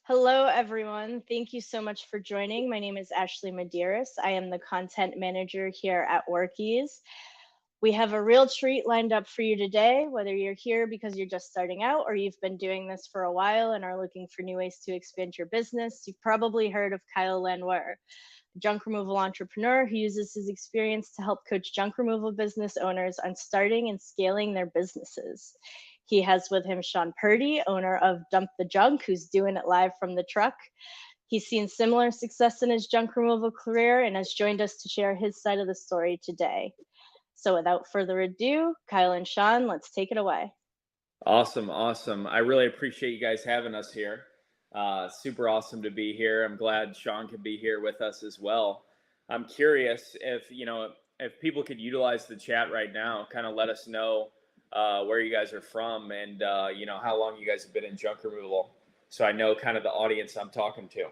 Hello, everyone. Thank you so much for joining. My name is Ashley Medeiros. I am the content manager here at Workies. We have a real treat lined up for you today, whether you're here because you're just starting out or you've been doing this for a while and are looking for new ways to expand your business. You've probably heard of Kyle Landwehr, a junk removal entrepreneur who uses his experience to help coach junk removal business owners on starting and scaling their businesses. He has with him Sean Purdy, owner of Dump the Junk, who's doing it live from the truck. He's seen similar success in his junk removal career and has joined us to share his side of the story today. So without further ado, Kyle and Sean, let's take it away. Awesome, awesome. I really appreciate you guys having us here. Super awesome to be here. I'm glad Sean could be here with us as well. I'm curious if people could utilize the chat right now, kind of let us know where you guys are from and how long you guys have been in junk removal, so I know kind of the audience I'm talking to.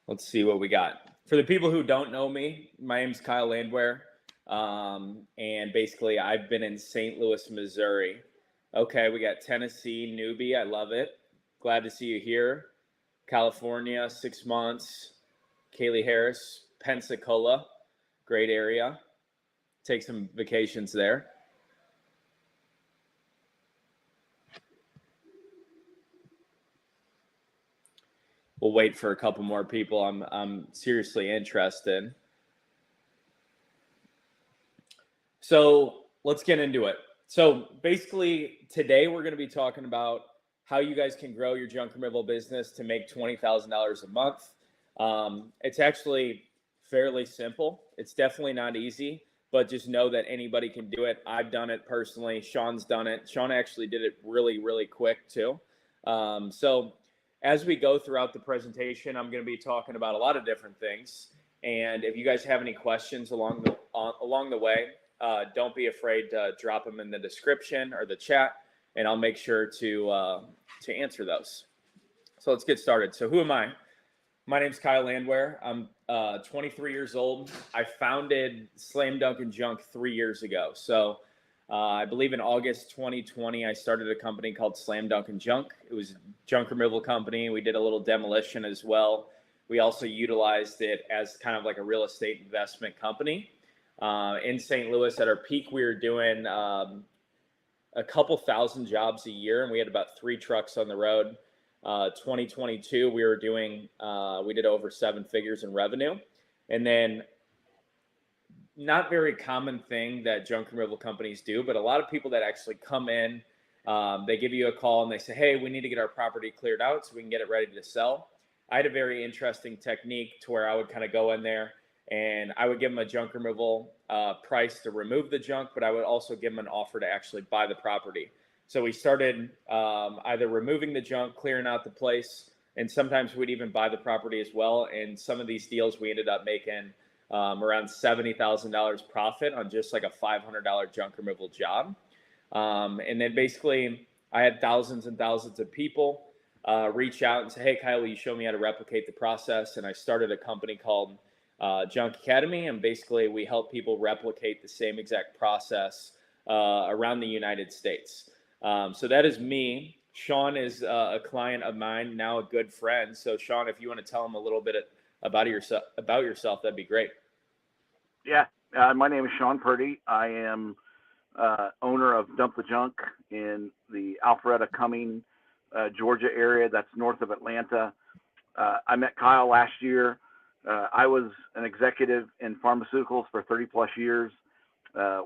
Let's see what we got. For the people who don't know me, my name's Kyle Landwehr, and basically I've been in St. Louis, Missouri. Okay, we got Tennessee, newbie, I love it. Glad to see you here. California, 6 months. Kaylee Harris, Pensacola, great area. Take some vacations there. We'll wait for a couple more people. I'm seriously interested. So let's get into it. So basically today we're going to be talking about how you guys can grow your junk removal business to make $20,000 a month. It's actually fairly simple. It's definitely not easy, but just know that anybody can do it. I've done it personally. Sean's done it. Sean actually did it really, really quick too. So as we go throughout the presentation, I'm going to be talking about a lot of different things. And if you guys have any questions along the way, don't be afraid to drop them in the description or the chat, and I'll make sure to answer those. So let's get started. So who am I? My name's Kyle Landwehr. I'm 23 years old. I founded Slam Dunk and Junk 3 years ago. So I believe in August 2020, I started a company called Slam Dunk and Junk. It was a junk removal company. We did a little demolition as well. We also utilized it as kind of like a real estate investment company. In St. Louis at our peak, we were doing a couple thousand jobs a year, and we had about 3 trucks on the road. 2022, we did over 7 figures in revenue. And then not very common thing that junk removal companies do, but a lot of people that actually come in, they give you a call and they say, hey, we need to get our property cleared out so we can get it ready to sell. I had a very interesting technique to where I would kind of go in there and I would give them a junk removal price to remove the junk, but I would also give them an offer to actually buy the property. So we started either removing the junk, clearing out the place, and sometimes we'd even buy the property as well. And some of these deals we ended up making around $70,000 profit on just like a $500 junk removal job. And then basically I had thousands and thousands of people reach out and say, hey, Kyle, will you show me how to replicate the process? And I started a company called Junk Academy. And basically we help people replicate the same exact process around the United States. So that is me. Sean is a client of mine, now a good friend. So Sean, if you want to tell him a little bit about yourself, that'd be great. Yeah, my name is Sean Purdy. I am owner of Dump the Junk in the Alpharetta, Cumming, Georgia area. That's north of Atlanta. I met Kyle last year. I was an executive in pharmaceuticals for 30 plus years.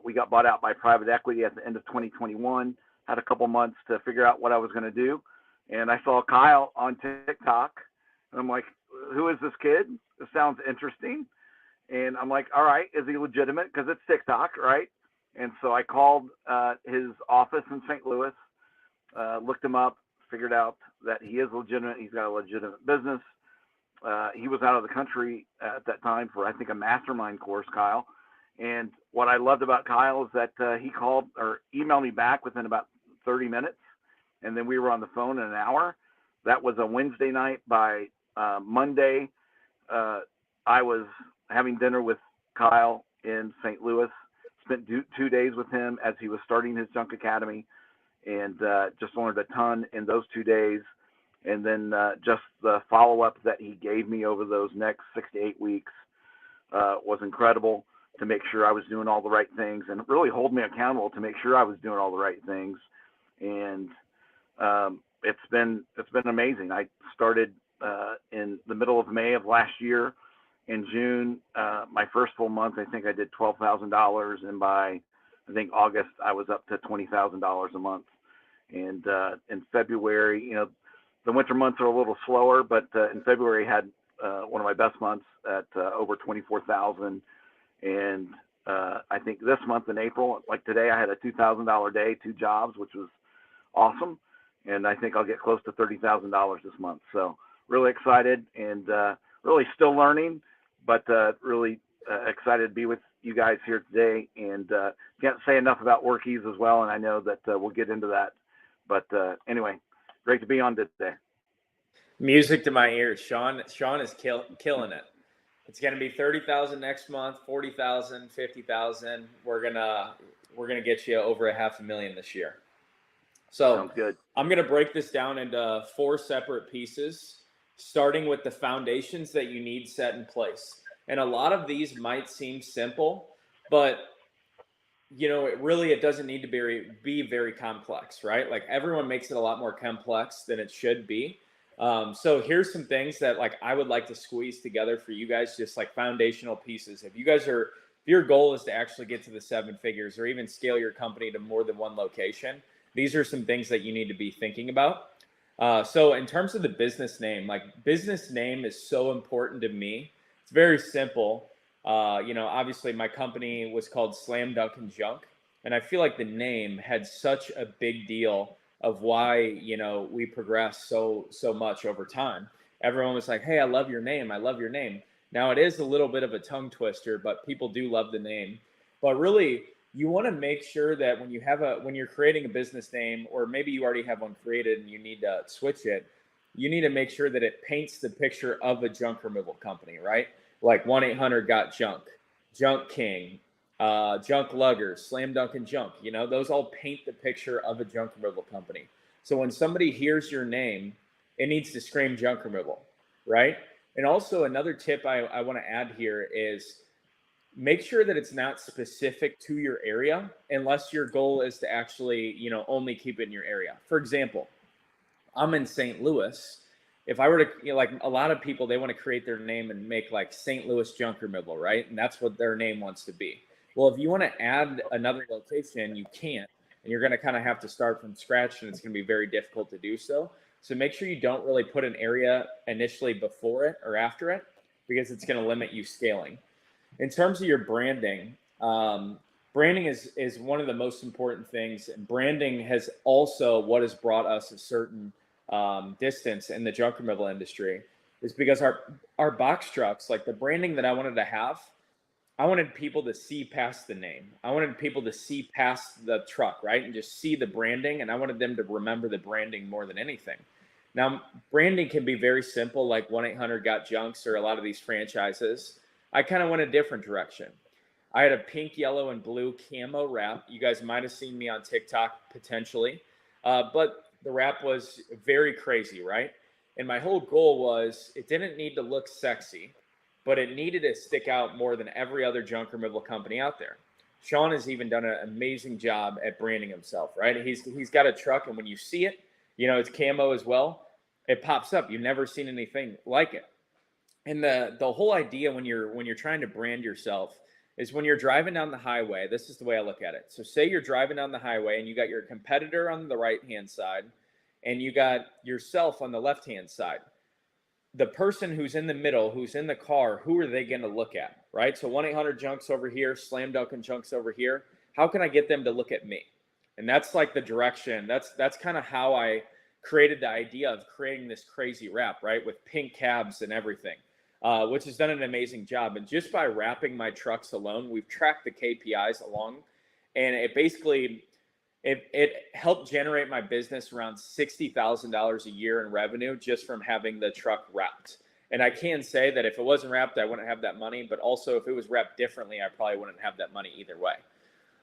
We got bought out by private equity at the end of 2021. Had a couple months to figure out what I was going to do. And I saw Kyle on TikTok. And I'm like, who is this kid? This sounds interesting. And I'm like, all right, is he legitimate? Because it's TikTok, right? And so I called his office in St. Louis, looked him up, figured out that he is legitimate. He's got a legitimate business. He was out of the country at that time for, I think, a mastermind course, Kyle. And what I loved about Kyle is that he called or emailed me back within about 30 minutes. And then we were on the phone in an hour. That was a Wednesday night. By Monday, I was having dinner with Kyle in St. Louis, spent 2 days with him as he was starting his junk academy, and just learned a ton in those 2 days. And then just the follow-up that he gave me over those next 6 to 8 weeks was incredible, to make sure I was doing all the right things and really hold me accountable to make sure I was doing all the right things. And it's been amazing. I started in the middle of May of last year. In June, my first full month, I think I did $12,000, and by I think August I was up to $20,000 a month. And in February, you know, the winter months are a little slower, but in February I had one of my best months at over 24,000. And I think this month in April, like today, I had a $2,000 day, 2 jobs, which was awesome. And I think I'll get close to $30,000 this month. So really excited, and really still learning, but really excited to be with you guys here today. And can't say enough about Workies as well. And I know that we'll get into that. But anyway, great to be on today. Music to my ears. Sean is killing it. It's going to be 30,000 next month, 40,000, 50,000. We're gonna get you over $500,000 this year. So sounds good. I'm going to break this down into 4 separate pieces, starting with the foundations that you need set in place. And a lot of these might seem simple, but you know, it doesn't need to be very complex, right? Like everyone makes it a lot more complex than it should be. So here's some things that like I would like to squeeze together for you guys, just like foundational pieces. If your goal is to actually get to the 7 figures or even scale your company to more than 1 location, these are some things that you need to be thinking about. So in terms of the business name, like business name is so important to me. It's very simple. You know, obviously my company was called Slam Dunk and Junk, and I feel like the name had such a big deal of why, you know, we progressed so much over time. Everyone was like, "Hey, I love your name. I love your name." Now it is a little bit of a tongue twister, but people do love the name. But really, you want to make sure that when you're creating a business name, or maybe you already have one created and you need to switch it, you need to make sure that it paints the picture of a junk removal company, right? Like 1-800-GOT-JUNK, Junk King, Junk Luggers, Slam Dunk and Junk. You know, those all paint the picture of a junk removal company. So when somebody hears your name, it needs to scream junk removal, right? And also another tip I want to add here is make sure that it's not specific to your area unless your goal is to actually, you know, only keep it in your area. For example, I'm in St. Louis. If I were to, you know, like a lot of people, they want to create their name and make like St. Louis Junk Removal, right? And that's what their name wants to be. Well, if you want to add another location, you can't, and you're going to kind of have to start from scratch, and it's going to be very difficult to do so. So make sure you don't really put an area initially before it or after it, because it's going to limit you scaling. In terms of your branding, branding is one of the most important things. And branding has also what has brought us a certain distance in the junk removal industry, is because our box trucks, like the branding that I wanted to have, I wanted people to see past the name. I wanted people to see past the truck, right? And just see the branding. And I wanted them to remember the branding more than anything. Now, branding can be very simple, like 1-800-GOT-JUNKs or a lot of these franchises. I kind of went a different direction. I had a pink, yellow, and blue camo wrap. You guys might have seen me on TikTok potentially, but the wrap was very crazy, right? And my whole goal was it didn't need to look sexy, but it needed to stick out more than every other junk removal company out there. Sean has even done an amazing job at branding himself, right? He's got a truck, and when you see it, you know, it's camo as well. It pops up. You've never seen anything like it. And the whole idea when you're trying to brand yourself is when you're driving down the highway. This is the way I look at it. So say you're driving down the highway and you got your competitor on the right-hand side and you got yourself on the left-hand side. The person who's in the middle, who's in the car, who are they going to look at, right? So 1-800-JUNK's over here, Slam Dunk and Junk's over here. How can I get them to look at me? And that's like the direction. That's kind of how I created the idea of creating this crazy wrap, right? With pink cabs and everything, which has done an amazing job. And just by wrapping my trucks alone, we've tracked the KPIs along, and it basically, it helped generate my business around $60,000 a year in revenue just from having the truck wrapped. And I can say that if it wasn't wrapped, I wouldn't have that money. But also if it was wrapped differently, I probably wouldn't have that money either way.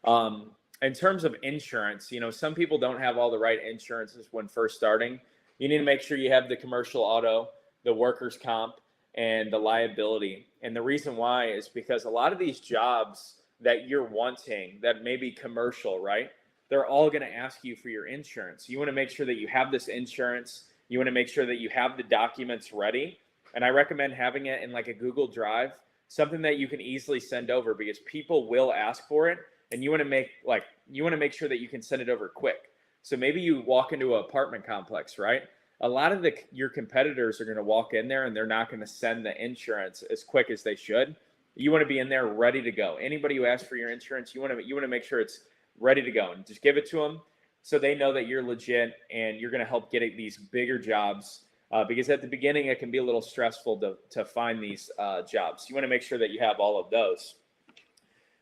In terms of insurance, some people don't have all the right insurances when first starting. You need to make sure you have the commercial auto, the workers' comp, and the liability. And the reason why is because a lot of these jobs that you're wanting that may be commercial, right? They're all going to ask you for your insurance. You want to make sure that you have this insurance. You want to make sure that you have the documents ready. And I recommend having it in like a Google Drive, something that you can easily send over, because people will ask for it. And you want to make sure that you can send it over quick. So maybe you walk into an apartment complex, right? A lot of your competitors are going to walk in there and they're not going to send the insurance as quick as they should. You want to be in there ready to go. Anybody who asks for your insurance, you want to make sure it's ready to go, and just give it to them so they know that you're legit and you're going to help get these bigger jobs. Because at the beginning, it can be a little stressful to find these jobs. You want to make sure that you have all of those.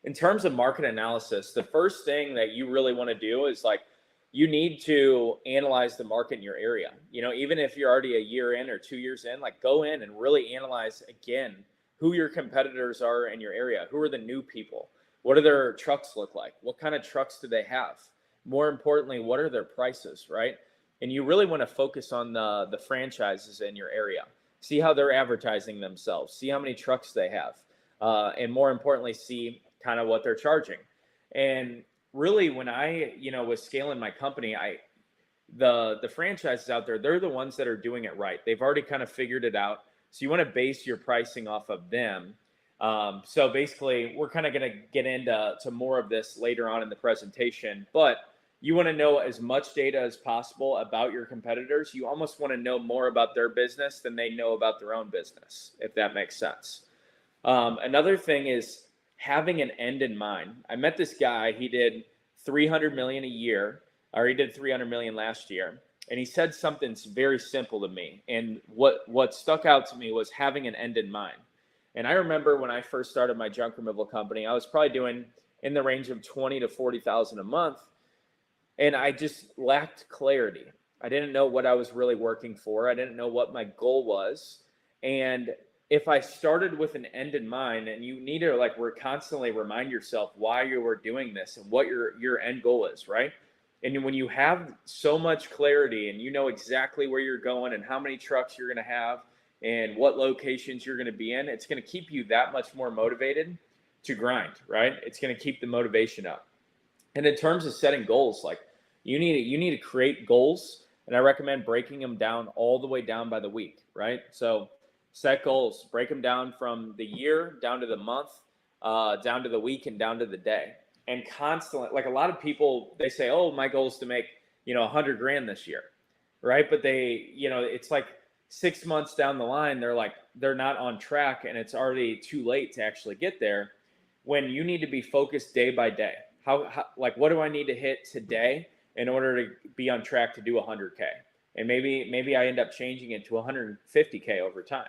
In terms of market analysis, the first thing that you really want to do is you need to analyze the market in your area. Even if you're already a year in or 2 years in, go in and really analyze again who your competitors are in your area. Who are the new people? What do their trucks look like? What kind of trucks do they have? More importantly, what are their prices, right? And you really want to focus on the franchises in your area. See how they're advertising themselves. See how many trucks they have. And more importantly, see kind of what they're charging. And really, when I, was scaling my company, the franchises out there, they're the ones that are doing it right. They've already kind of figured it out. So you want to base your pricing off of them. So basically, we're kind of going to get into more of this later on in the presentation, but you want to know as much data as possible about your competitors. You almost want to know more about their business than they know about their own business, if that makes sense. Another thing is having an end in mind. I met this guy, he did 300 million a year, or he did 300 million last year. And he said something very simple to me. And what stuck out to me was having an end in mind. And I remember when I first started my junk removal company, I was probably doing in the range of 20 to 40,000 a month. And I just lacked clarity. I didn't know what I was really working for. I didn't know what my goal was. And if I started with an end in mind, and you need to constantly remind yourself why you were doing this and what your end goal is, right? And when you have so much clarity and you know exactly where you're going and how many trucks you're going to have and what locations you're going to be in, it's going to keep you that much more motivated to grind, right? It's going to keep the motivation up. And in terms of setting goals, you need to create goals, and I recommend breaking them down all the way down by the week, right? So set goals, break them down from the year down to the month, down to the week, and down to the day. And constantly, a lot of people, they say, oh, my goal is to make, 100 grand this year, right? But they, it's 6 months down the line, they're not on track, and it's already too late to actually get there, when you need to be focused day by day. How what do I need to hit today in order to be on track to do 100K? And maybe I end up changing it to 150K over time.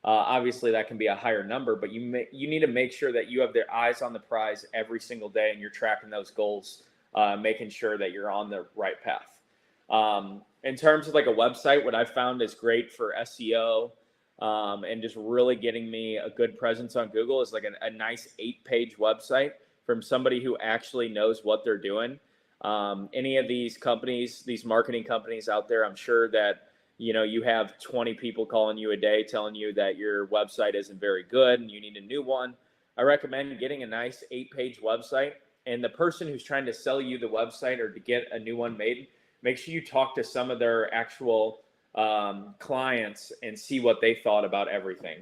Obviously, that can be a higher number, but you need to make sure that you have their eyes on the prize every single day, and you're tracking those goals, making sure that you're on the right path. In terms of a website, what I found is great for SEO and just really getting me a good presence on Google is a nice 8-page website from somebody who actually knows what they're doing. Any of these companies, these marketing companies out there, I'm sure that you have 20 people calling you a day telling you that your website isn't very good and you need a new one. I recommend getting a nice 8-page website, and the person who's trying to sell you the website or to get a new one made, make sure you talk to some of their actual clients and see what they thought about everything.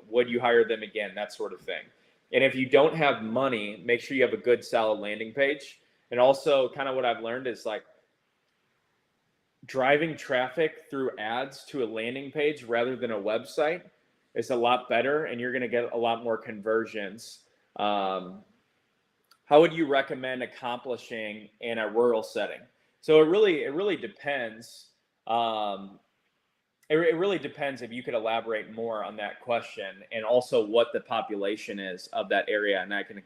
Would you hire them again? That sort of thing. And if you don't have money, make sure you have a good, solid landing page. And also, kind of what I've learned is driving traffic through ads to a landing page rather than a website is a lot better, and you're going to get a lot more conversions. How would you recommend accomplishing in a rural setting? So it really depends. It really depends if you could elaborate more on that question, and also what the population is of that area, and I can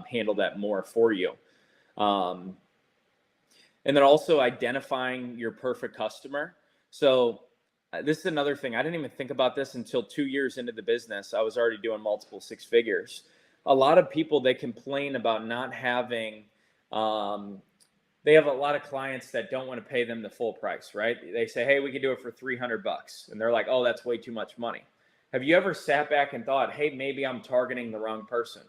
handle that more for you. And then also identifying your perfect customer. So this is another thing. I didn't even think about this until 2 years into the business. I was already doing multiple 6 figures. A lot of people, they complain about not having They have a lot of clients that don't want to pay them the full price, right? They say, hey, we can do it for $300. And they're like, oh, that's way too much money. Have you ever sat back and thought, hey, maybe I'm targeting the wrong person?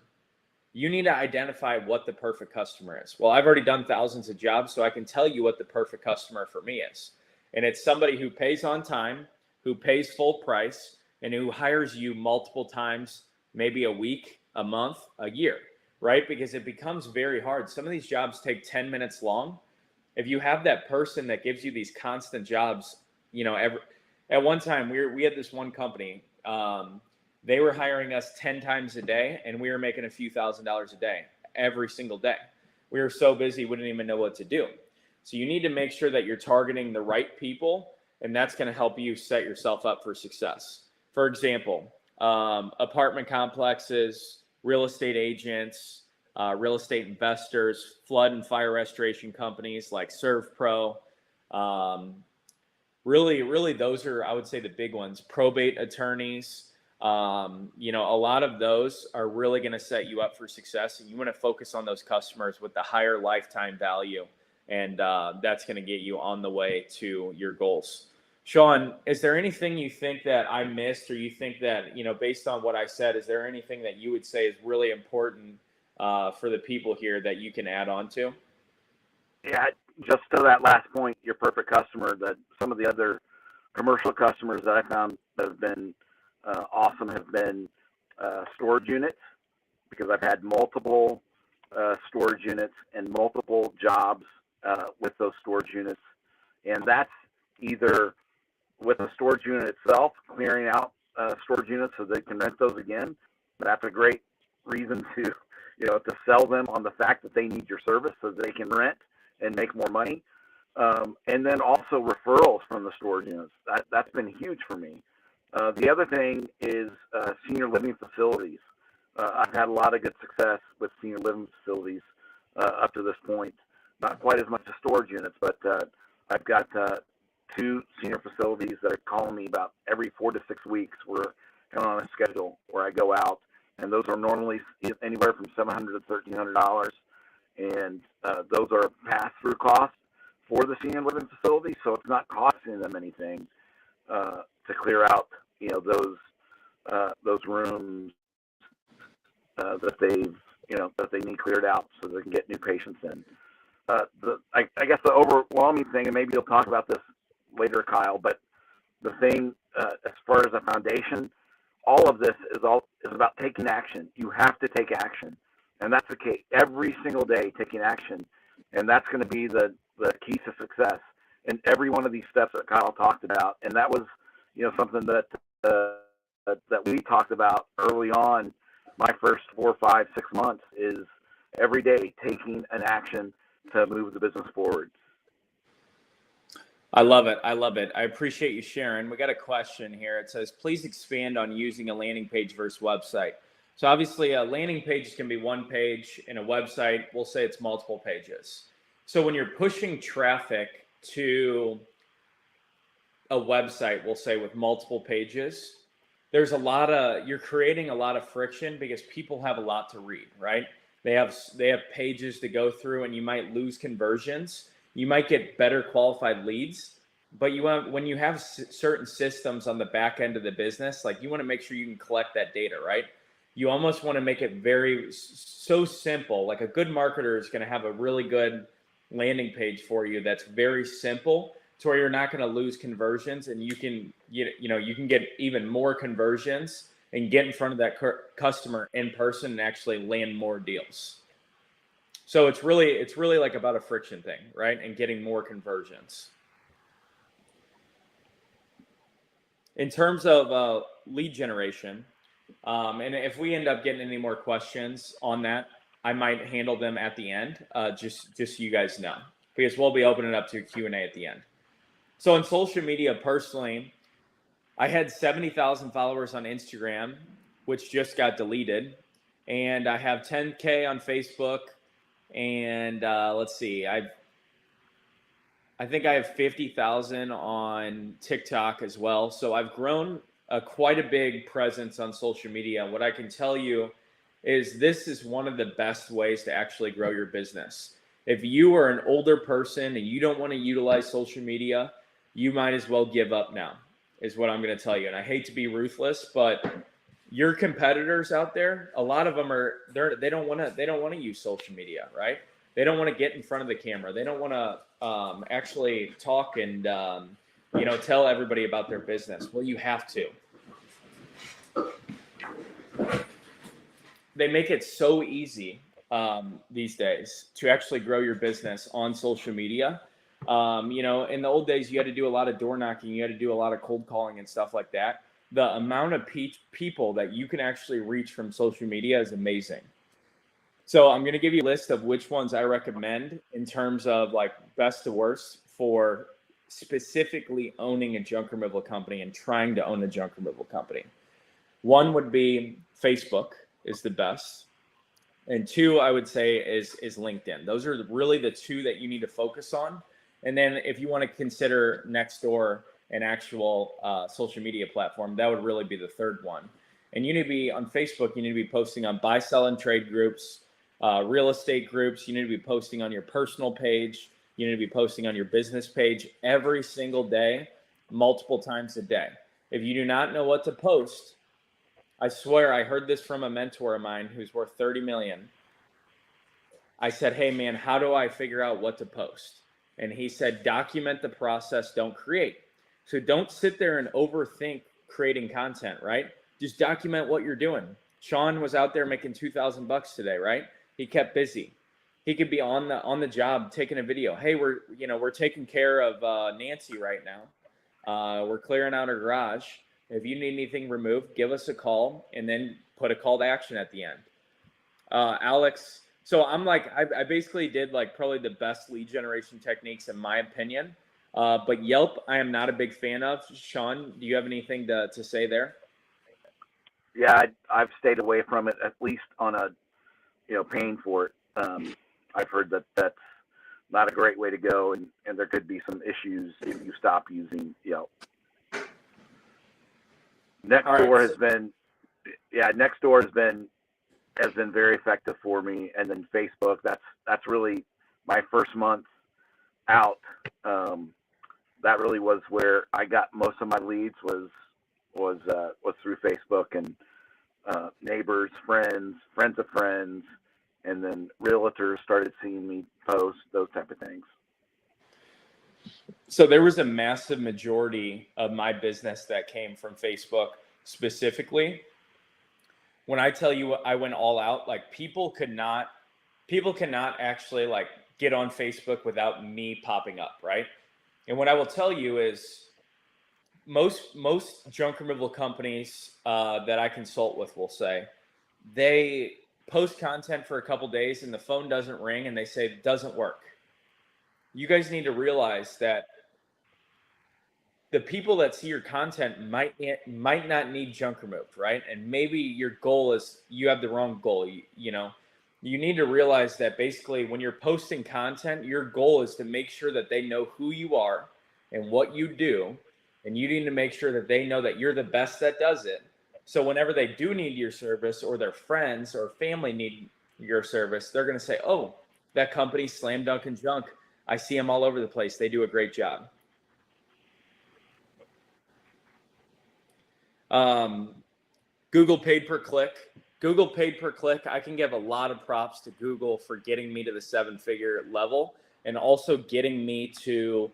You need to identify what the perfect customer is. Well, I've already done thousands of jobs, so I can tell you what the perfect customer for me is. And it's somebody who pays on time, who pays full price, and who hires you multiple times, maybe a week, a month, a year, right? Because it becomes very hard. Some of these jobs take 10 minutes long. If you have that person that gives you these constant jobs, at one time we had this one company, they were hiring us 10 times a day, and we were making a few $1,000s a day every single day. We were so busy, we didn't even know what to do. So you need to make sure that you're targeting the right people, and that's going to help you set yourself up for success. For example, apartment complexes, real estate agents, real estate investors, flood and fire restoration companies like ServPro. Really, those are, I would say, the big ones. Probate attorneys. A lot of those are really going to set you up for success, and you want to focus on those customers with the higher lifetime value, and that's going to get you on the way to your goals. Sean, is there anything you think that I missed, or you think that, based on what I said, is there anything that you would say is really important for the people here that you can add on to? Yeah, just to that last point, your perfect customer, that some of the other commercial customers that I found that have been awesome have been storage units, because I've had multiple storage units and multiple jobs with those storage units. And that's either with the storage unit itself, clearing out storage units so they can rent those again. That's a great reason to sell them on the fact that they need your service so that they can rent and make more money. And then also referrals from the storage units. That's been huge for me. The other thing is senior living facilities. I've had a lot of good success with senior living facilities up to this point. Not quite as much as storage units, but I've got 2 senior facilities that are calling me about every 4 to 6 weeks. We're kind of on a schedule where I go out, and those are normally anywhere from $700 to $1,300, and those are pass-through costs for the senior living facility, so it's not costing them anything to clear out those rooms that they need cleared out so they can get new patients in. I guess the overwhelming thing, and maybe you'll talk about this later, Kyle, but the thing as far as a foundation, all of this is about taking action. You have to take action, and that's the key. Every single day, taking action, and that's going to be the key to success in every one of these steps that Kyle talked about. And that was something that we talked about early on. My first 4, 5, 6 months is every day taking an action to move the business forward. I love it. I appreciate you sharing. We got a question here. It says, please expand on using a landing page versus website. So obviously a landing page can be one page, and a website, we'll say it's multiple pages. So when you're pushing traffic to a website, we'll say with multiple pages, you're creating a lot of friction because people have a lot to read, right? They have pages to go through, and you might lose conversions. You might get better qualified leads, but when you have certain systems on the back end of the business, like you want to make sure you can collect that data, right? You almost want to make it so simple. Like a good marketer is going to have a really good landing page for you that's very simple, to where you're not going to lose conversions, and you can get even more conversions and get in front of that customer in person and actually land more deals. So it's really like about a friction thing, right? And getting more conversions. In terms of lead generation, and if we end up getting any more questions on that, I might handle them at the end, just so you guys know, because we'll be opening up to a Q&A at the end. So on social media, personally, I had 70,000 followers on Instagram, which just got deleted. And I have 10K on Facebook. And let's see, I think I have 50,000 on TikTok as well. So I've grown quite a big presence on social media. And what I can tell you is this is one of the best ways to actually grow your business. If you are an older person and you don't want to utilize social media, you might as well give up now, is what I'm going to tell you. And I hate to be ruthless, but your competitors out there, a lot of them they don't want to use social media, right? They don't want to get in front of the camera. They don't want to actually talk and tell everybody about their business. Well, you have to. They make it so easy these days to actually grow your business on social media. In the old days, you had to do a lot of door knocking, you had to do a lot of cold calling and stuff like that. The amount of people that you can actually reach from social media is amazing. So I'm going to give you a list of which ones I recommend in terms of like best to worst for specifically owning a junk removal company and trying to own a junk removal company. One would be Facebook is the best. And two, I would say is LinkedIn. Those are really the two that you need to focus on. And then if you want to consider Nextdoor an actual social media platform, that would really be the third one. And you need to be on Facebook, you need to be posting on buy, sell, and trade groups, real estate groups. You need to be posting on your personal page. You need to be posting on your business page every single day, multiple times a day. If you do not know what to post, I swear I heard this from a mentor of mine who's worth 30 million. I said, hey man, how do I figure out what to post? And he said, document the process, don't create. So don't sit there and overthink creating content, right? Just document what you're doing. Sean was out there making $2,000 today, right? He kept busy. He could be on the job taking a video. Hey, we're taking care of Nancy right now. We're clearing out her garage. If you need anything removed, give us a call and then put a call to action at the end. Alex, so I basically did like probably the best lead generation techniques in my opinion. But Yelp, I am not a big fan of. Sean, do you have anything to say there? Yeah, I've stayed away from it, at least on a, paying for it. I've heard that that's not a great way to go, and there could be some issues if you stop using Yelp. Nextdoor has been very effective for me, and then Facebook. That's really my first month out. That really was where I got most of my leads was through Facebook and neighbors, friends of friends, and then realtors started seeing me post those type of things. So there was a massive majority of my business that came from Facebook specifically. When I tell you I went all out, like people cannot actually like get on Facebook without me popping up, right? And what I will tell you is most junk removal companies that I consult with will say they post content for a couple days and the phone doesn't ring and they say it doesn't work. You guys need to realize that the people that see your content might not need junk removed, right? And maybe your goal is you have the wrong goal. You need to realize that basically when you're posting content, your goal is to make sure that they know who you are and what you do. And you need to make sure that they know that you're the best that does it. So whenever they do need your service or their friends or family need your service, they're going to say, oh, that company, Slam Dunk and Junk, I see them all over the place. They do a great job. Google paid per click. I can give a lot of props to Google for getting me to the 7-figure level and also getting me to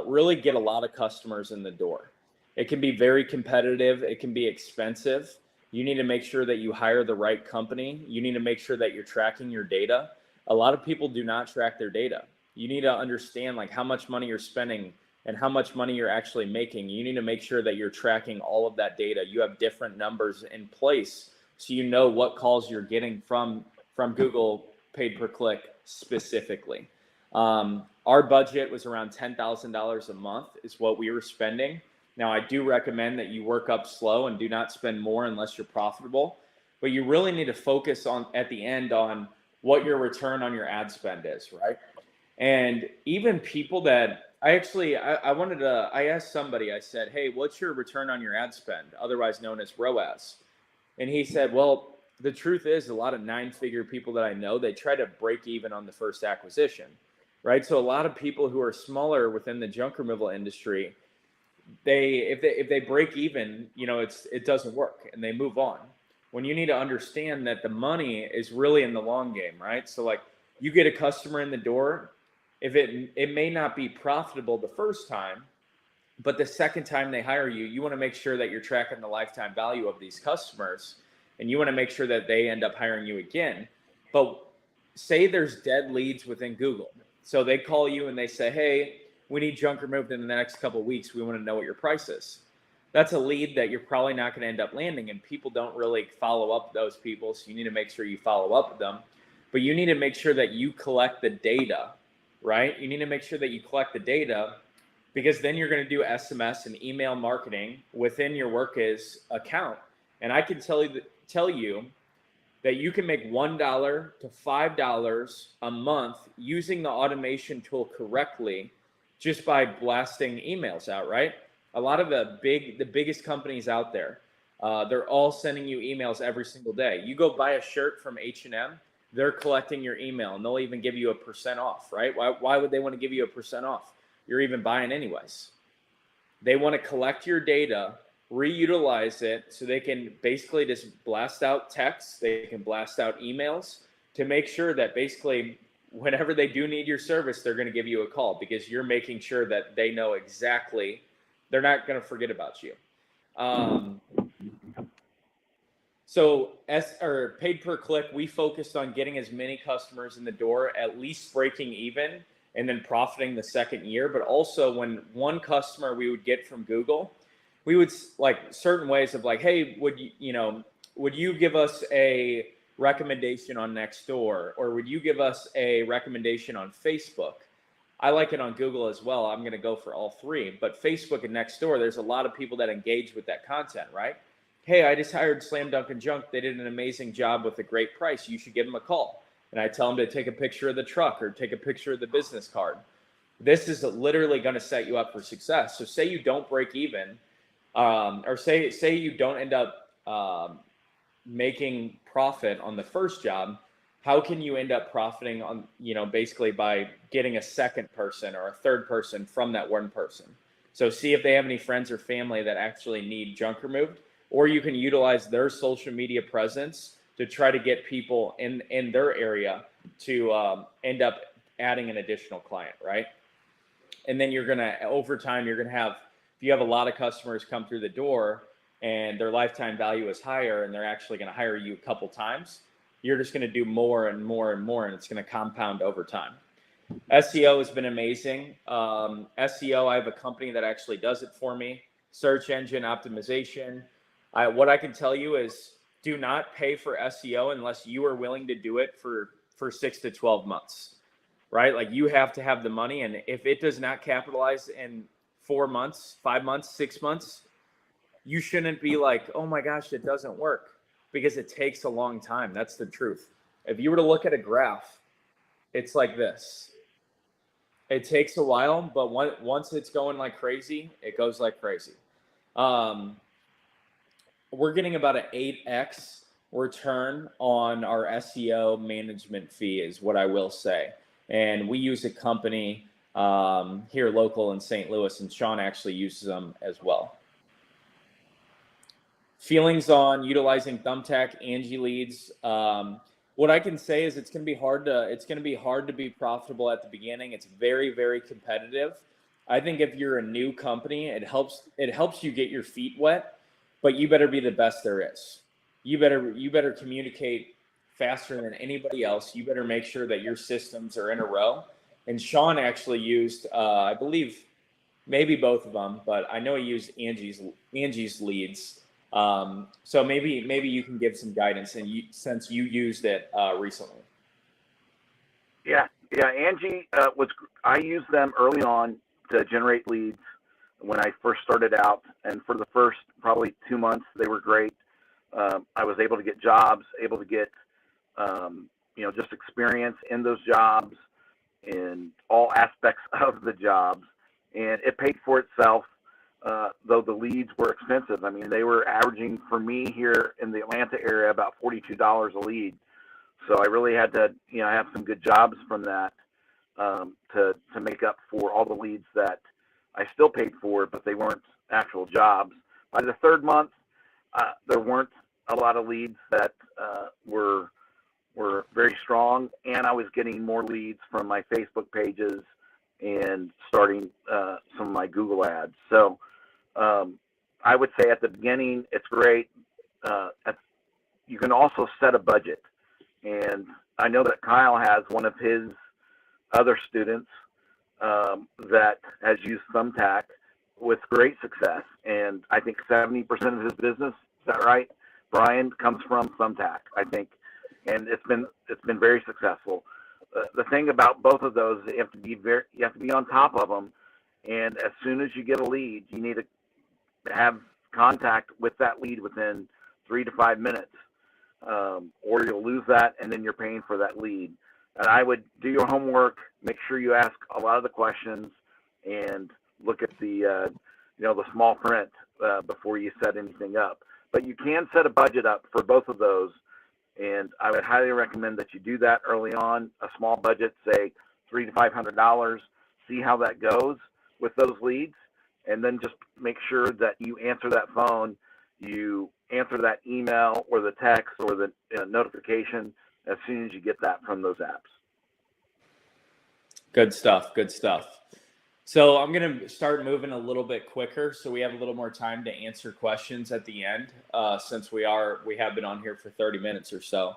really get a lot of customers in the door. It can be very competitive. It can be expensive. You need to make sure that you hire the right company. You need to make sure that you're tracking your data. A lot of people do not track their data. You need to understand like how much money you're spending and how much money you're actually making. You need to make sure that you're tracking all of that data. You have different numbers in place so you know what calls you're getting from Google paid per click specifically. Our budget was around $10,000 a month is what we were spending. Now, I do recommend that you work up slow and do not spend more unless you're profitable, but you really need to focus on at the end on what your return on your ad spend is, right? And even people that I asked somebody, I said, hey, what's your return on your ad spend, otherwise known as ROAS? And he said, well, the truth is a lot of 9-figure people that I know, they try to break even on the first acquisition, right? So a lot of people who are smaller within the junk removal industry, if they break even, it doesn't work and they move on. When you need to understand that the money is really in the long game, right? So like you get a customer in the door, if it may not be profitable the first time, but the second time they hire you, you want to make sure that you're tracking the lifetime value of these customers, and you want to make sure that they end up hiring you again. But say there's dead leads within Google. So they call you and they say, hey, we need junk removed in the next couple of weeks. We want to know what your price is. That's a lead that you're probably not going to end up landing, and people don't really follow up with those people. So you need to make sure you follow up with them. But you need to make sure that you collect the data, right? You need to make sure that you collect the data, because then you're going to do SMS and email marketing within your Workiz account. And I can tell you that you can make $1 to $5 a month using the automation tool correctly just by blasting emails out, right? A lot of the biggest companies out there, they're all sending you emails every single day. You go buy a shirt from H&M, they're collecting your email, and they'll even give you a % off, right? Why would they want to give you a % off? You're even buying anyways. They want to collect your data, reutilize it, so they can basically just blast out texts, they can blast out emails to make sure that basically whenever they do need your service, they're going to give you a call, because you're making sure that they know exactly, they're not going to forget about you. So paid per click, we focused on getting as many customers in the door, at least breaking even, and then profiting the second year. But also when one customer we would get from Google, we would like certain ways of like, hey, would you give us a recommendation on Nextdoor, or would you give us a recommendation on Facebook? I like it on Google as well. I'm going to go for all three, but Facebook and Nextdoor, there's a lot of people that engage with that content, right? Hey, I just hired Slam Dunk and Junk. They did an amazing job with a great price. You should give them a call. And I tell them to take a picture of the truck or take a picture of the business card. This is literally going to set you up for success. So say you don't break even, or say you don't end up making profit on the first job. How can you end up profiting on, basically by getting a second person or a third person from that one person? So see if they have any friends or family that actually need junk removed, or you can utilize their social media presence to try to get people in their area to end up adding an additional client, right? And then you're going to, over time, you're going to have, if you have a lot of customers come through the door and their lifetime value is higher and they're actually going to hire you a couple times, you're just going to do more and more and more, and it's going to compound over time. SEO has been amazing. SEO, I have a company that actually does it for me. Search engine optimization. What I can tell you is do not pay for SEO unless you are willing to do it for 6 to 12 months, right? Like you have to have the money. And if it does not capitalize in 4 months, 5 months, 6 months, you shouldn't be like, oh my gosh, it doesn't work, because it takes a long time. That's the truth. If you were to look at a graph, it's like this. It takes a while, but once it's going like crazy, it goes like crazy. We're getting about an 8x return on our SEO management fee is what I will say. And we use a company here local in St. Louis, and Sean actually uses them as well. Feelings on utilizing Thumbtack, Angie Leads. What I can say is it's going to be hard to be profitable at the beginning. It's very, very competitive. I think if you're a new company, it helps you get your feet wet, but you better be the best there is. You better communicate faster than anybody else. You better make sure that your systems are in a row. And Sean actually used, I believe, maybe both of them, but I know he used Angie's Leads. So maybe you can give some guidance, and since you used it recently. Yeah. Angie I used them early on to generate leads when I first started out, and for the first probably 2 months, they were great. I was able to get jobs, able to get just experience in those jobs, in all aspects of the jobs, and it paid for itself. though the leads were expensive. I mean, they were averaging for me here in the Atlanta area about $42 a lead. So I really had to, have some good jobs from that to make up for all the leads that I still paid for, but they weren't actual jobs. By the third month, there weren't a lot of leads that were very strong, and I was getting more leads from my Facebook pages and starting some of my Google ads. So I would say at the beginning, it's great. You can also set a budget. And I know that Kyle has one of his other students that has used Thumbtack with great success. And I think 70% of his business, is that right, Brian, comes from Thumbtack, I think. And it's been very successful. The thing about both of those, you have to be on top of them. And as soon as you get a lead, you need to have contact with that lead within 3 to 5 minutes. Or you'll lose that, and then you're paying for that lead. And I would do your homework, make sure you ask a lot of the questions, and look at the small print before you set anything up. But you can set a budget up for both of those, and I would highly recommend that you do that early on. A small budget, say $300 to $500. See how that goes with those leads, and then just make sure that you answer that phone, you answer that email or the text or the notification as soon as you get that from those apps. Good stuff. Good stuff. So I'm going to start moving a little bit quicker so we have a little more time to answer questions at the end, since we have been on here for 30 minutes or so.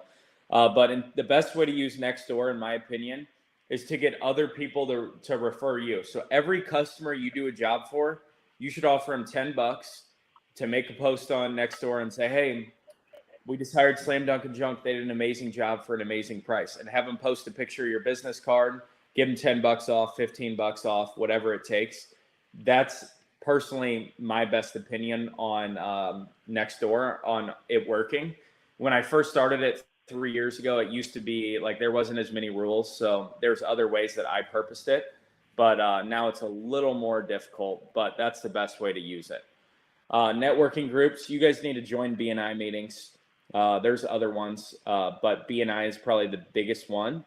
But the best way to use Nextdoor, in my opinion, is to get other people to refer you. So every customer you do a job for, you should offer them $10 to make a post on Nextdoor and say, hey, we just hired Slam Dunk and Junk. They did an amazing job for an amazing price. And have them post a picture of your business card, give them $10 off, $15 off, whatever it takes. That's personally my best opinion on Nextdoor, on it working. When I first started it 3 years ago, it used to be like there wasn't as many rules. So there's other ways that I purposed it. But now it's a little more difficult, but that's the best way to use it. Networking groups, you guys need to join BNI meetings. There's other ones, but BNI is probably the biggest one.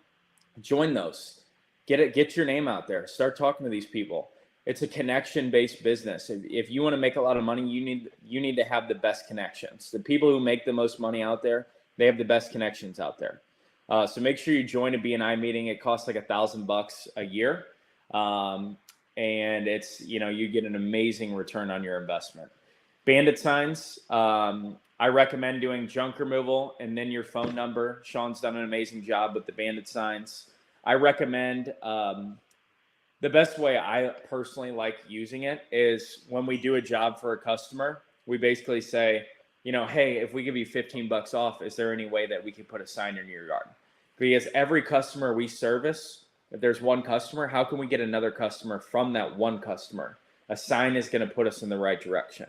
Join those. Get your name out there. Start talking to these people. It's a connection-based business. If you want to make a lot of money, you need to have the best connections. The people who make the most money out there, they have the best connections out there. So make sure you join a BNI meeting. It costs like $1,000 a year, and it's you get an amazing return on your investment. Bandit signs. I recommend doing junk removal and then your phone number. Sean's done an amazing job with the bandit signs. I recommend the best way I personally like using it is when we do a job for a customer, we basically say, hey, if we give you $15 off, is there any way that we can put a sign in your yard? Because every customer we service, if there's one customer, how can we get another customer from that one customer? A sign is going to put us in the right direction.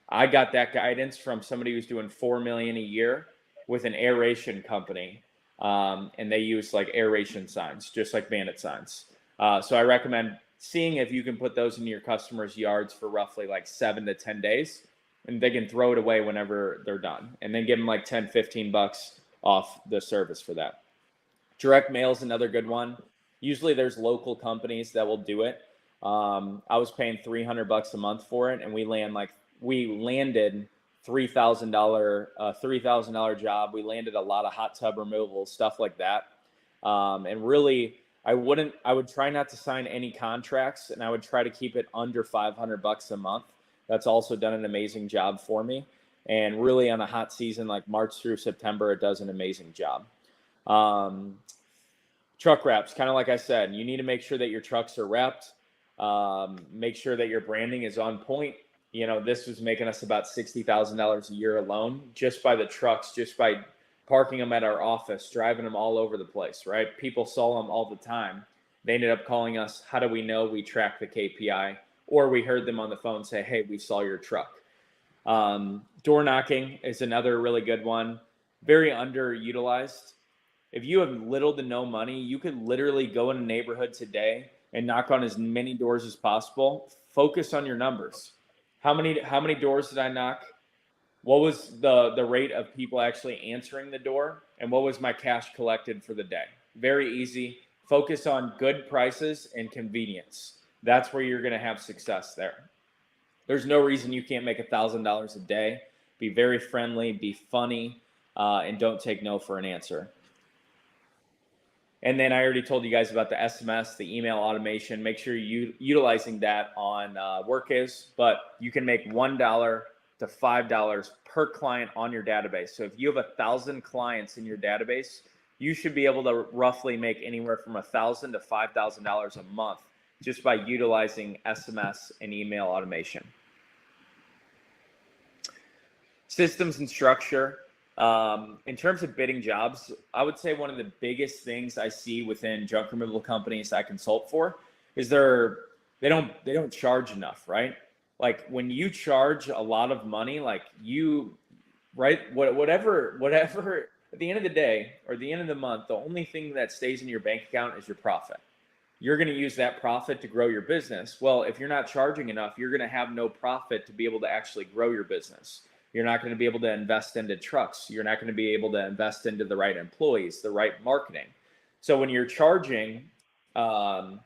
I got that guidance from somebody who's doing $4 million a year with an aeration company, and they use like aeration signs, just like bandit signs. So I recommend seeing if you can put those in your customers' yards for roughly like 7 to 10 days, and they can throw it away whenever they're done, and then give them like $10, $15 off the service for that. Direct mail is another good one. Usually there's local companies that will do it. I was paying $300 a month for it, and we landed $3,000 job. We landed a lot of hot tub removals, stuff like that. And really, I would try not to sign any contracts, and I would try to keep it under $500 a month. That's also done an amazing job for me. And really on a hot season, like March through September, it does an amazing job. Truck wraps, kind of like I said, you need to make sure that your trucks are wrapped. Make sure that your branding is on point. This was making us about $60,000 a year alone, just by the trucks, just by parking them at our office, driving them all over the place, right? People saw them all the time. They ended up calling us. How do we know? We track the KPI, or we heard them on the phone say, hey, we saw your truck. Door knocking is another really good one. Very underutilized. If you have little to no money, you could literally go in a neighborhood today and knock on as many doors as possible. Focus on your numbers. How many doors did I knock? What was the rate of people actually answering the door? And what was my cash collected for the day? Very easy. Focus on good prices and convenience. That's where you're going to have success there. There's no reason you can't make $1,000 a day. Be very friendly, be funny, and don't take no for an answer. And then I already told you guys about the SMS, the email automation. Make sure you're utilizing that on Workiz, but you can make $1 to $5 per client on your database. So if you have 1,000 clients in your database, you should be able to roughly make anywhere from $1,000 to $5,000 a month just by utilizing SMS and email automation. Systems and structure. In terms of bidding jobs, I would say one of the biggest things I see within junk removal companies I consult for is they don't charge enough, right? Like when you charge a lot of money, like whatever at the end of the day or the end of the month, the only thing that stays in your bank account is your profit. You're going to use that profit to grow your business. Well, if you're not charging enough, you're going to have no profit to be able to actually grow your business. You're not going to be able to invest into trucks. You're not going to be able to invest into the right employees, the right marketing. So when you're charging, when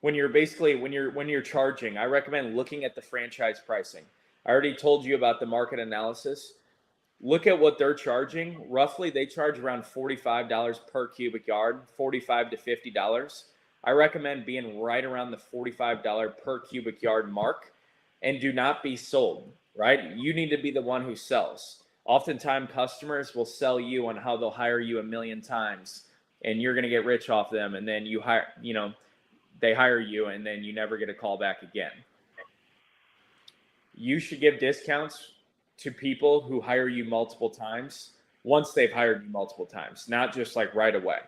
you're charging, I recommend looking at the franchise pricing. I already told you about the market analysis. Look at what they're charging. Roughly, they charge around $45 per cubic yard, $45 to $50. I recommend being right around the $45 per cubic yard mark, and do not be sold, right? You need to be the one who sells. Oftentimes, customers will sell you on how they'll hire you 1,000,000 times, and you're going to get rich off them, and then they hire you, and then you never get a call back again. You should give discounts to people who hire you multiple times once they've hired you multiple times, not just like right away.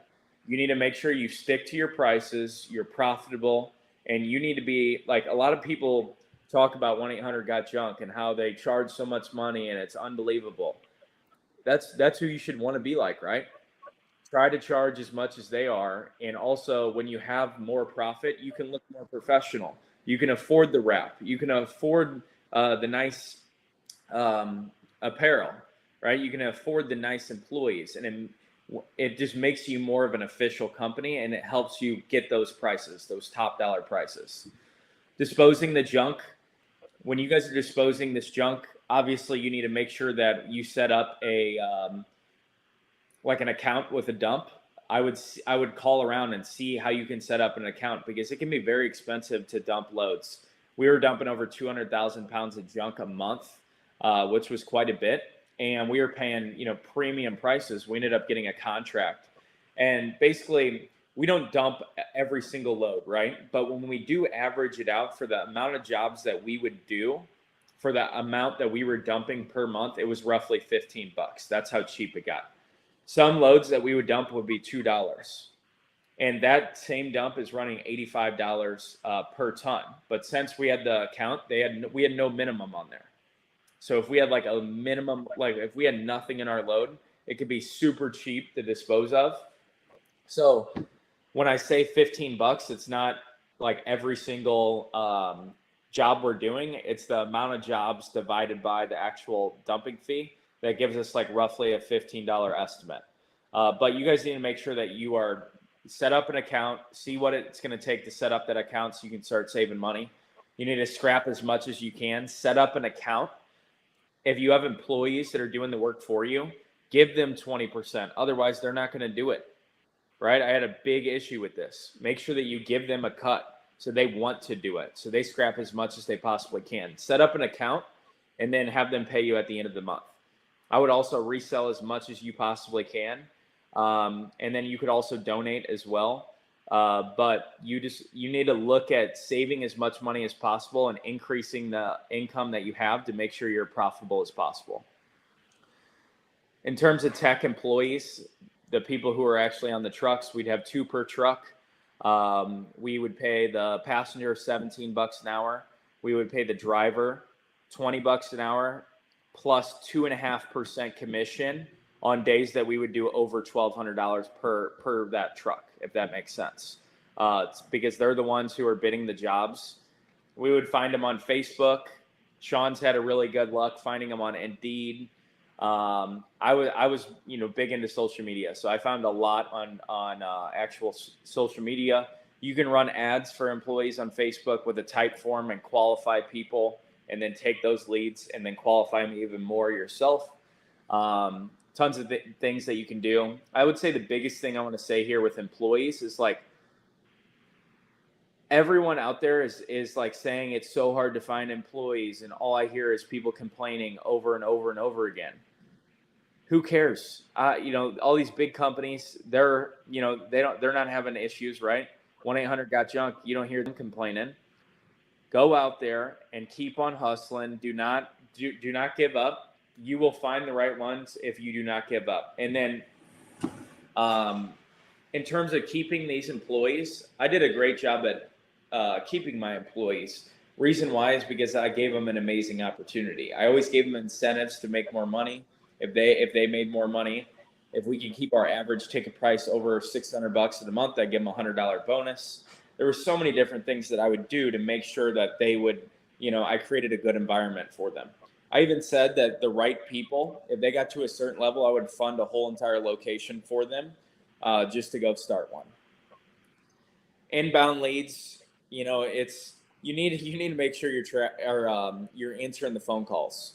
You need to make sure you stick to your prices, you're profitable, and you need to be like, a lot of people talk about 1-800-GOT-JUNK and how they charge so much money and it's unbelievable. That's who you should want to be like, right? Try to charge as much as they are. And also, when you have more profit, you can look more professional. You can afford the wrap. You can afford the nice apparel, right? You can afford the nice employees, and it just makes you more of an official company, and it helps you get those prices, those top dollar prices. Disposing the junk. When you guys are disposing this junk, obviously you need to make sure that you set up an account with a dump. I would call around and see how you can set up an account, because it can be very expensive to dump loads. We were dumping over 200,000 pounds of junk a month, which was quite a bit. And we were paying, premium prices. We ended up getting a contract. And basically, we don't dump every single load, right? But when we do average it out for the amount of jobs that we would do, for the amount that we were dumping per month, it was roughly $15. That's how cheap it got. Some loads that we would dump would be $2. And that same dump is running $85 per ton. But since we had the account, we had no minimum on there. So if we had like a minimum, like if we had nothing in our load, it could be super cheap to dispose of. So when I say $15, it's not like every single job we're doing. It's the amount of jobs divided by the actual dumping fee that gives us like roughly a $15 estimate. But you guys need to make sure that you are set up an account, see what it's going to take to set up that account so you can start saving money. You need to scrap as much as you can, set up an account. If you have employees that are doing the work for you, give them 20%. Otherwise, they're not going to do it, right? I had a big issue with this. Make sure that you give them a cut so they want to do it. So they scrap as much as they possibly can. Set up an account and then have them pay you at the end of the month. I would also resell as much as you possibly can. And then you could also donate as well. But you need to look at saving as much money as possible and increasing the income that you have to make sure you're profitable as possible. In terms of tech employees, the people who are actually on the trucks, we'd have 2 per truck. We would pay the passenger $17 an hour. We would pay the driver $20 an hour plus 2.5% commission on days that we would do over $1,200 per that truck, if that makes sense. It's because they're the ones who are bidding the jobs. We would find them on Facebook. Sean's had a really good luck finding them on Indeed. I was big into social media, so I found a lot on actual social media. You can run ads for employees on Facebook with a type form and qualify people, and then take those leads and then qualify them even more yourself. Tons of things that you can do. I would say the biggest thing I want to say here with employees is like, everyone out there is like saying it's so hard to find employees, and all I hear is people complaining over and over and over again. Who cares? All these big companies, they're not having issues, right? 1-800-GOT-JUNK. You don't hear them complaining. Go out there and keep on hustling. Do not give up. You will find the right ones if you do not give up. And then, in terms of keeping these employees, I did a great job at keeping my employees. Reason why is because I gave them an amazing opportunity. I always gave them incentives to make more money. If they made more money, if we can keep our average ticket price over $600 in a month, I'd give them a $100 bonus. There were so many different things that I would do to make sure that they would, I created a good environment for them. I even said that the right people, if they got to a certain level, I would fund a whole entire location for them, just to go start one. Inbound leads, it's you need to make sure you're answering the phone calls.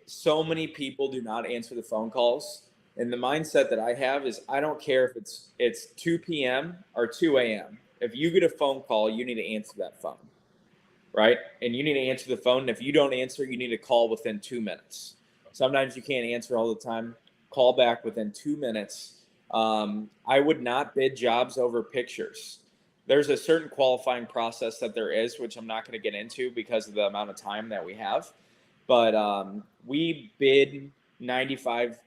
So many people do not answer the phone calls, and the mindset that I have is I don't care if it's 2 p.m. or 2 a.m. If you get a phone call, you need to answer that phone, right? And you need to answer the phone. And if you don't answer, you need to call within 2 minutes. Sometimes you can't answer all the time. Call back within 2 minutes. I would not bid jobs over pictures. There's a certain qualifying process that there is, which I'm not going to get into because of the amount of time that we have. But we bid 95%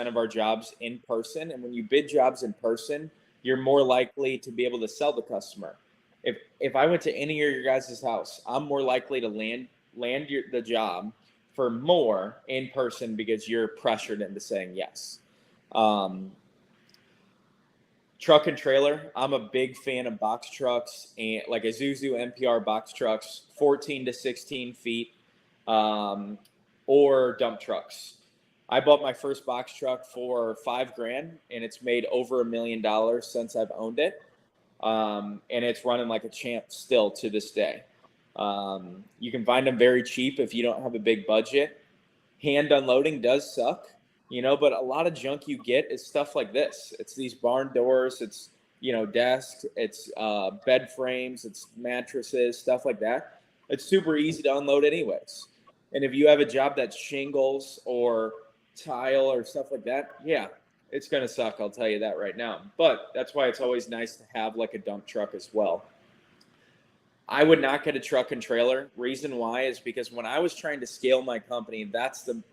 of our jobs in person. And when you bid jobs in person, you're more likely to be able to sell the customer. If I went to any of your guys' house, I'm more likely to land the job for more in person because you're pressured into saying yes. Truck and trailer. I'm a big fan of box trucks, and like Isuzu NPR box trucks, 14 to 16 feet, or dump trucks. I bought my first box truck for $5,000, and it's made over $1 million since I've owned it. And it's running like a champ still to this day. You can find them very cheap if you don't have a big budget. Hand unloading does suck, but a lot of junk you get is stuff like this. It's these barn doors, it's, desks, it's bed frames, it's mattresses, stuff like that. It's super easy to unload anyways. And if you have a job that's shingles or tile or stuff like that, yeah, it's going to suck. I'll tell you that right now. But that's why it's always nice to have like a dump truck as well. I would not get a truck and trailer. Reason why is because when I was trying to scale my company, that's the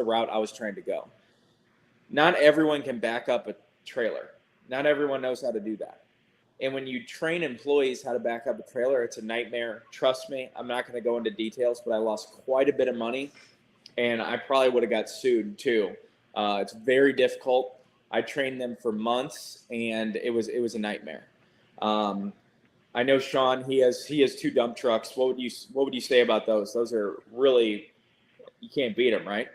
route I was trying to go. Not everyone can back up a trailer. Not everyone knows how to do that. And when you train employees how to back up a trailer, it's a nightmare. Trust me, I'm not going to go into details, but I lost quite a bit of money, and I probably would have got sued too. It's very difficult. I trained them for months, and it was a nightmare. I know Sean. He has 2 dump trucks. What would you say about those? Those are really, you can't beat them, right?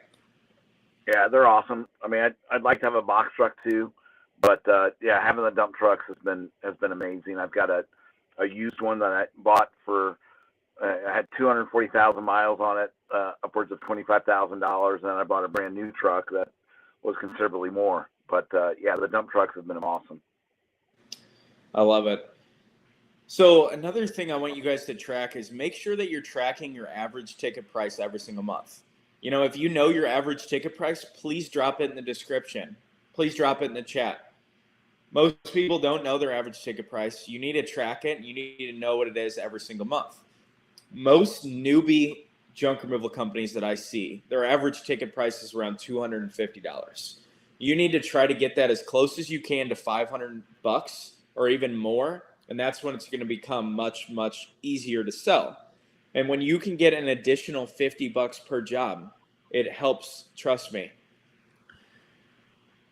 Yeah, they're awesome. I mean, I'd like to have a box truck too, but yeah, having the dump trucks has been amazing. I've got a used one that I bought for I had 240,000 miles on it, upwards of $25,000, and then I bought a brand new truck that was considerably more. But yeah, the dump trucks have been awesome. I love it. So another thing I want you guys to track is make sure that you're tracking your average ticket price every single month. If you know your average ticket price, please drop it in the description. Please drop it in the chat. Most people don't know their average ticket price. You need to track it. You need to know what it is every single month. Most newbie junk removal companies that I see, their average ticket price is around $250. You need to try to get that as close as you can to $500 or even more. And that's when it's going to become much, much easier to sell. And when you can get an additional $50 per job, it helps, trust me.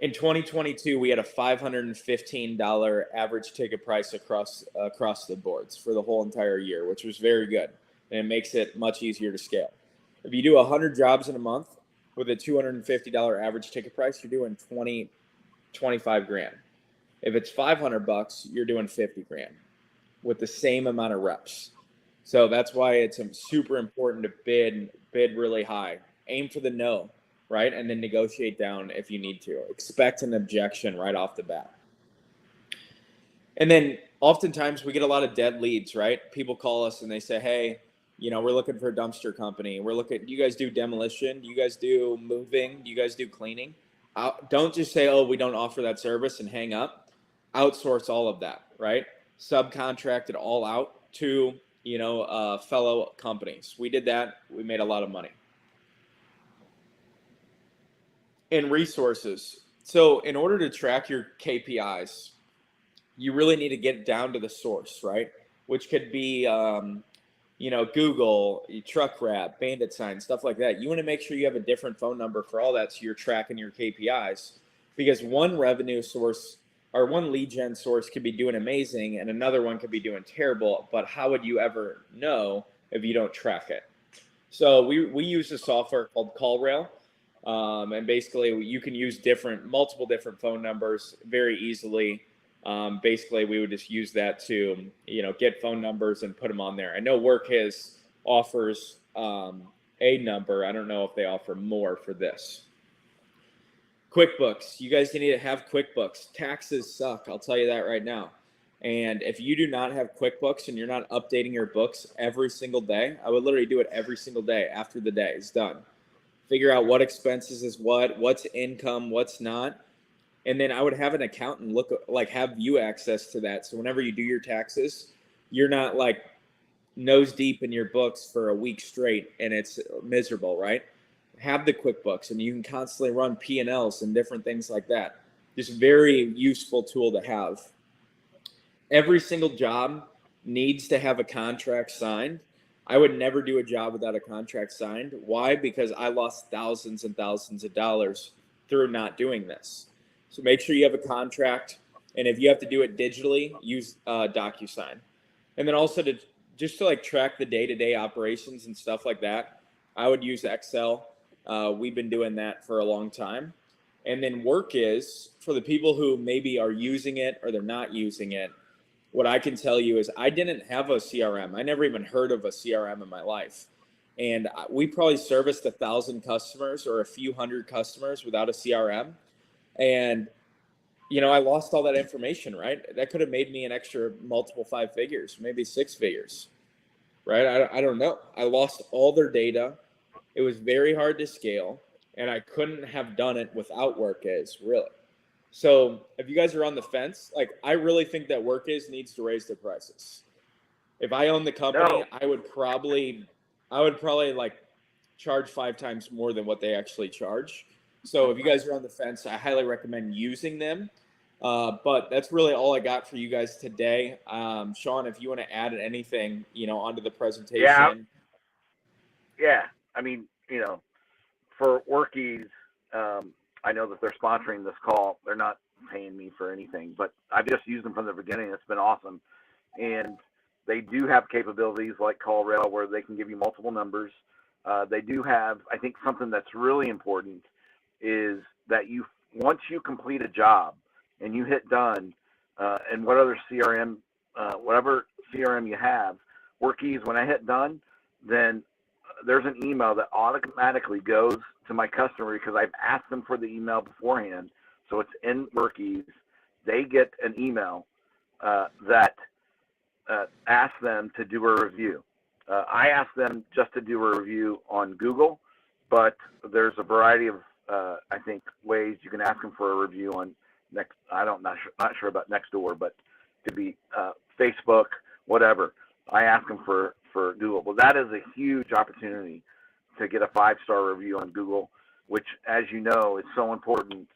In 2022, we had a $515 average ticket price across the boards for the whole entire year, which was very good. and it makes it much easier to scale. If you do 100 jobs in a month with a $250 average ticket price, you're doing 25 grand. If it's $500, you're doing 50 grand with the same amount of reps. So that's why it's super important to bid really high. Aim for the no, right? And then negotiate down if you need to. Expect an objection right off the bat. And then oftentimes we get a lot of dead leads, right? People call us and they say, hey, we're looking for a dumpster company. Do you guys do demolition? Do you guys do moving? Do you guys do cleaning? Don't just say, oh, we don't offer that service and hang up. Outsource all of that, right? Subcontract it all out to, fellow companies. We did that. We made a lot of money. And resources. So in order to track your KPIs, you really need to get down to the source, right? Which could be, Google, TruckWrap, Bandit Sign, stuff like that. You want to make sure you have a different phone number for all that so you're tracking your KPIs, because one revenue source or one lead gen source could be doing amazing and another one could be doing terrible, but how would you ever know if you don't track it? So we use a software called CallRail, and basically you can use multiple different phone numbers very easily. Basically, we would just use that to, get phone numbers and put them on there. I know WorkHis offers a number. I don't know if they offer more for this. QuickBooks. You guys need to have QuickBooks. Taxes suck. I'll tell you that right now. And if you do not have QuickBooks and you're not updating your books every single day, I would literally do it every single day after the day is done. Figure out what expenses is what's income, what's not. And then I would have an accountant have you access to that. So whenever you do your taxes, you're not like nose deep in your books for a week straight and it's miserable, right? Have the QuickBooks and you can constantly run P&Ls and different things like that. Just very useful tool to have. Every single job needs to have a contract signed. I would never do a job without a contract signed. Why? Because I lost thousands and thousands of dollars through not doing this. So make sure you have a contract, and if you have to do it digitally, use DocuSign. And then also to track the day-to-day operations and stuff like that, I would use Excel. We've been doing that for a long time. And then WorkIs, for the people who maybe are using it or they're not using it, what I can tell you is I didn't have a CRM. I never even heard of a CRM in my life. And we probably serviced 1,000 customers or a few hundred customers without a CRM. And, I lost all that information, right? That could have made me an extra multiple 5 figures, maybe 6 figures, right? I don't know. I lost all their data. It was very hard to scale, and I couldn't have done it without WorkIs, really. So if you guys are on the fence, I really think that WorkIs needs to raise their prices. If I owned the company, I would probably charge 5 times more than what they actually charge. So if you guys are on the fence, I highly recommend using them. But that's really all I got for you guys today. Sean, if you want to add anything, onto the presentation. Yeah. I mean, for Workies, I know that they're sponsoring this call. They're not paying me for anything, but I've just used them from the beginning. It's been awesome. And they do have capabilities like CallRail where they can give you multiple numbers. They do have, I think something that's really important is that once you complete a job and you hit done, and whatever CRM you have, Workies, when I hit done, then there's an email that automatically goes to my customer because I've asked them for the email beforehand. So it's in Workies. They get an email that asks them to do a review. I asked them just to do a review on Google, but there's a variety of I think ways you can ask them for a review on not sure about Nextdoor, but it could be Facebook, whatever. I ask them for Google. Well, that is a huge opportunity to get a 5-star review on Google, which, as you know, is so important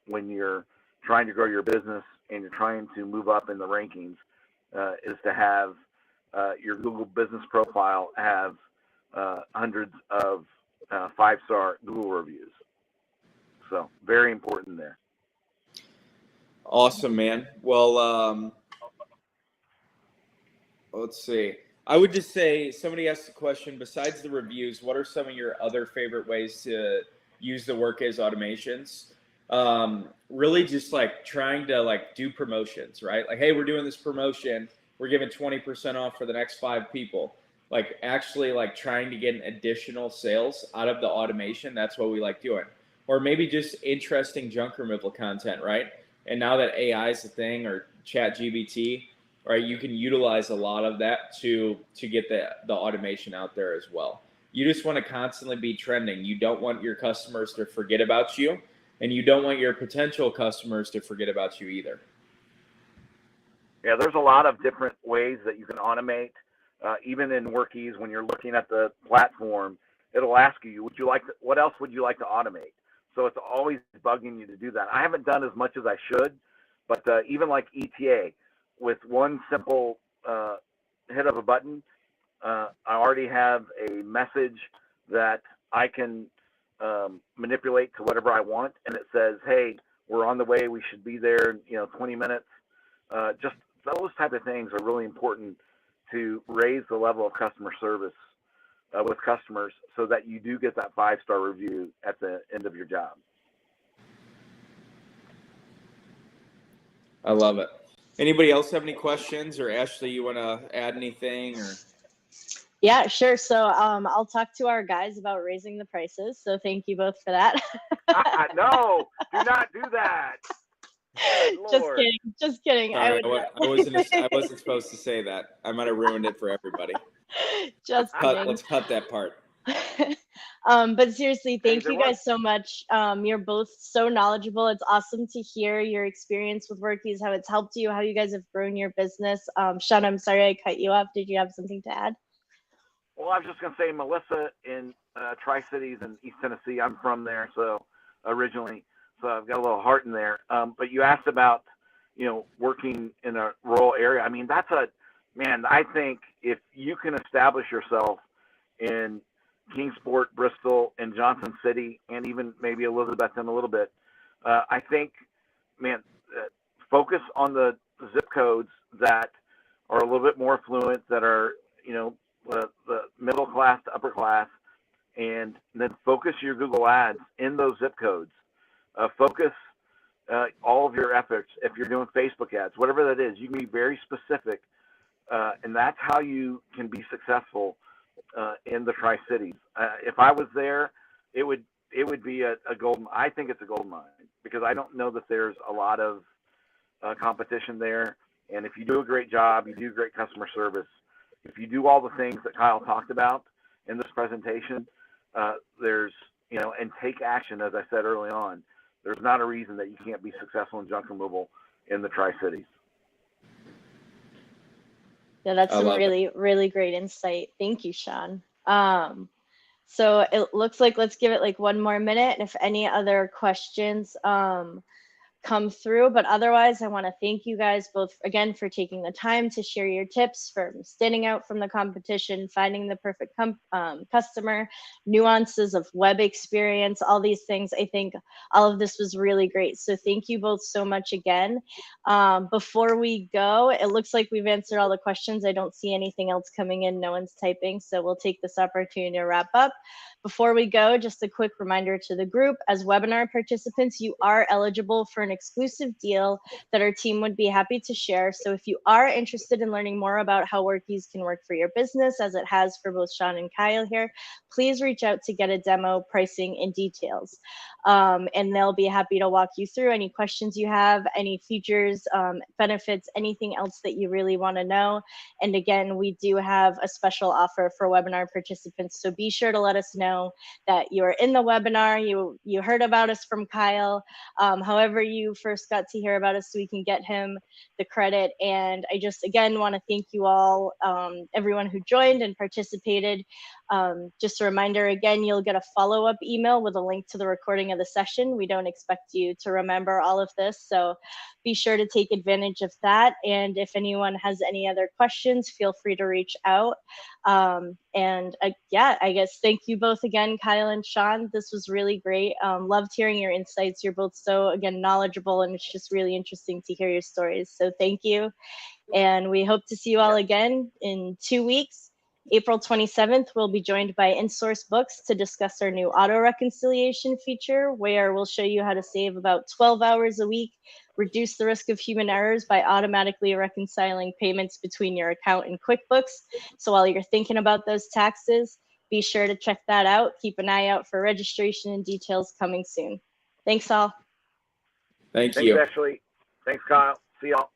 when you're trying to grow your business and you're trying to move up in the rankings, is to have your Google business profile have hundreds of 5-star Google reviews. So very important there. Awesome, man. Well, let's see. I would just say, somebody asked the question, besides the reviews, what are some of your other favorite ways to use the Workdays automations? Really just like trying to like do promotions, right? Like, hey, we're doing this promotion. We're giving 20% off for the next 5 people. Like actually like trying to get an additional sales out of the automation. That's what we like doing. Or maybe just interesting junk removal content, right? And now that AI is a thing, or chat GBT, right, you can utilize a lot of that to get the automation out there as well. You just want to constantly be trending. You don't want your customers to forget about you, and you don't want your potential customers to forget about you either. Yeah, there's a lot of different ways that you can automate. Even in Workies, when you're looking at the platform, it'll ask you, what else would you like to automate? So it's always bugging you to do that. I haven't done as much as I should, but even like ETA, with one simple hit of a button, I already have a message that I can manipulate to whatever I want, and it says, "Hey, we're on the way. We should be there in 20 minutes." Just those type of things are really important to raise the level of customer service with customers, so that you do get that 5-star review at the end of your job. I love it. Anybody else have any questions? Or Ashley, you want to add anything? Or Yeah, sure. So I'll talk to our guys about raising the prices. So thank you both for that. No, do not do that. Just kidding. Sorry, I wasn't supposed to say that. I might have ruined it for everybody. Just kidding. Let's cut that part. But seriously, thank you guys so much. You're both so knowledgeable. It's awesome to hear your experience with Workies, how it's helped you, how you guys have grown your business. Sean, I'm sorry I cut you off. Did you have something to add? Well, I was just going to say, Melissa in Tri-Cities in East Tennessee, I'm from there, so originally, so I've got a little heart in there. But you asked about, working in a rural area. I mean, I think if you can establish yourself in Kingsport, Bristol, and Johnson City, and even maybe Elizabethton a little bit, I think, focus on the zip codes that are a little bit more affluent, that are, the middle class to upper class, and then focus your Google ads in those zip codes. Focus all of your efforts. If you're doing Facebook ads, whatever that is, you can be very specific, and that's how you can be successful in the Tri-Cities. If I was there, it would be a golden. I think it's a gold mine, because I don't know that there's a lot of competition there. And if you do a great job, you do great customer service, if you do all the things that Kyle talked about in this presentation, and take action, as I said early on, there's not a reason that you can't be successful in junk removal in the Tri-Cities. Yeah, that's some really, really great insight. Thank you, Sean. So it looks like, let's give it like 1 more minute. And if any other questions come through, but otherwise I want to thank you guys both again for taking the time to share your tips, for standing out from the competition, finding the perfect customer, nuances of web experience, all these things. I think all of this was really great. So thank you both so much again. Before we go, it looks like we've answered all the questions. I don't see anything else coming in. No one's typing. So we'll take this opportunity to wrap up. Before we go, just a quick reminder to the group, as webinar participants, you are eligible for an exclusive deal that our team would be happy to share. So if you are interested in learning more about how Workies can work for your business, as it has for both Sean and Kyle here, please reach out to get a demo, pricing, and details. And they'll be happy to walk you through any questions you have, any features, benefits, anything else that you really want to know. And again, we do have a special offer for webinar participants. So be sure to let us know that you're in the webinar, you heard about us from Kyle, however you first got to hear about us, so we can get him the credit. And I just, again, want to thank you all, everyone who joined and participated. Just a reminder, again, you'll get a follow-up email with a link to the recording of the session. We don't expect you to remember all of this, so be sure to take advantage of that. And if anyone has any other questions, feel free to reach out. Yeah, I guess thank you both again, Kyle and Sean. This was really great. Loved hearing your insights. You're both so, again, knowledgeable, and it's just really interesting to hear your stories. So thank you. And we hope to see you all again in 2 weeks. April 27th, we'll be joined by InSource Books to discuss our new auto reconciliation feature, where we'll show you how to save about 12 hours a week, reduce the risk of human errors by automatically reconciling payments between your account and QuickBooks. So while you're thinking about those taxes, be sure to check that out. Keep an eye out for registration and details coming soon. Thanks all. Thanks, Ashley. Thanks, Kyle. See y'all.